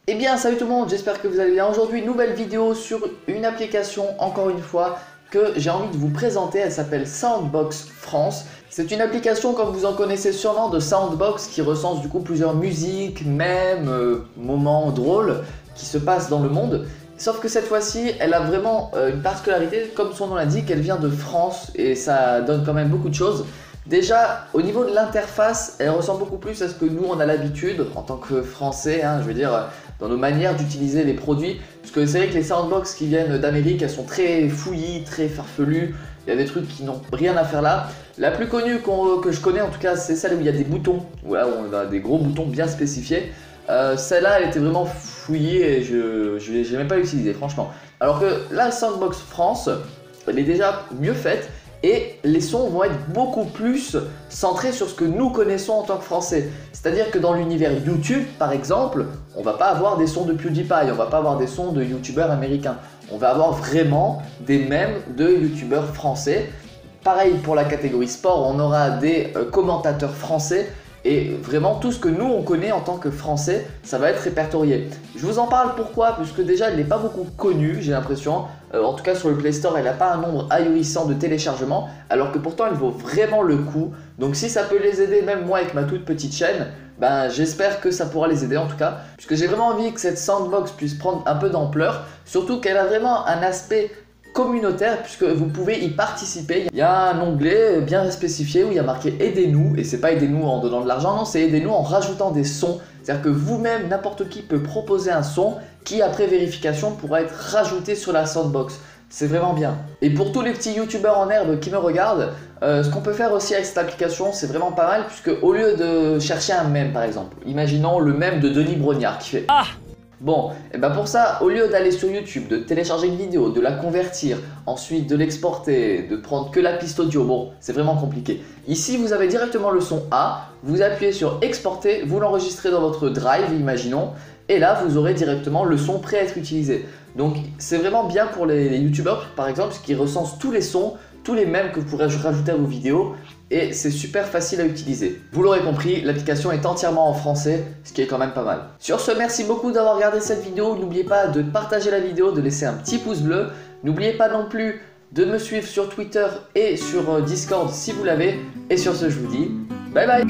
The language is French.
Eh bien salut tout le monde, j'espère que vous allez bien. Aujourd'hui nouvelle vidéo sur une application encore une fois que j'ai envie de vous présenter. Elle s'appelle Soundbox France. C'est une application comme vous en connaissez sûrement de Soundbox qui recense du coup plusieurs musiques, mèmes, moments drôles qui se passent dans le monde. Sauf que cette fois-ci elle a vraiment une particularité, comme son nom l'indique, elle vient de France et ça donne quand même beaucoup de choses. Déjà, au niveau de l'interface, elle ressemble beaucoup plus à ce que nous on a l'habitude en tant que Français, je veux dire, dans nos manières d'utiliser les produits. Parce que c'est vrai que les Soundbox qui viennent d'Amérique, elles sont très fouillies, très farfelues. Il y a des trucs qui n'ont rien à faire là. La plus connue que je connais en tout cas, c'est celle où il y a des boutons, où on a des gros boutons bien spécifiés. Celle-là, elle était vraiment fouillée et je n'ai même pas utilisé franchement. Alors que la Soundbox France, elle est déjà mieux faite. Et les sons vont être beaucoup plus centrés sur ce que nous connaissons en tant que Français. C'est-à-dire que dans l'univers YouTube, par exemple, on va pas avoir des sons de PewDiePie, on va pas avoir des sons de YouTubeurs américains. On va avoir vraiment des mèmes de YouTubeurs français. Pareil pour la catégorie sport, on aura des commentateurs français. Et vraiment tout ce que nous on connaît en tant que Français, ça va être répertorié. Je vous en parle pourquoi, puisque déjà elle n'est pas beaucoup connue, j'ai l'impression. En tout cas sur le Play Store, elle n'a pas un nombre ahurissant de téléchargements, alors que pourtant elle vaut vraiment le coup. Donc si ça peut les aider, même moi avec ma toute petite chaîne, j'espère que ça pourra les aider en tout cas. Puisque j'ai vraiment envie que cette Soundbox puisse prendre un peu d'ampleur, surtout qu'elle a vraiment un aspect communautaire puisque vous pouvez y participer. Il y a un onglet bien spécifié où il y a marqué aidez-nous, et c'est pas aidez-nous en donnant de l'argent, non, c'est aidez-nous en rajoutant des sons. C'est-à-dire que vous-même, n'importe qui peut proposer un son qui après vérification pourra être rajouté sur la Soundbox. C'est vraiment bien. Et pour tous les petits youtubeurs en herbe qui me regardent, ce qu'on peut faire aussi avec cette application, c'est vraiment pas mal, puisque au lieu de chercher un mème par exemple, imaginons le mème de Denis Brognard qui fait « Ah !» Bon, et pour ça, au lieu d'aller sur YouTube, de télécharger une vidéo, de la convertir, ensuite de l'exporter, de prendre que la piste audio, bon, c'est vraiment compliqué. Ici, vous avez directement le son A, vous appuyez sur exporter, vous l'enregistrez dans votre drive, imaginons, et là, vous aurez directement le son prêt à être utilisé. Donc, c'est vraiment bien pour les YouTubeurs, par exemple, qui recensent tous les sons, tous les mèmes que vous pourrez rajouter à vos vidéos, et c'est super facile à utiliser. Vous l'aurez compris, l'application est entièrement en français, ce qui est quand même pas mal. Sur ce, merci beaucoup d'avoir regardé cette vidéo. N'oubliez pas de partager la vidéo, de laisser un petit pouce bleu. N'oubliez pas non plus de me suivre sur Twitter et sur Discord si vous l'avez. Et sur ce, je vous dis bye bye.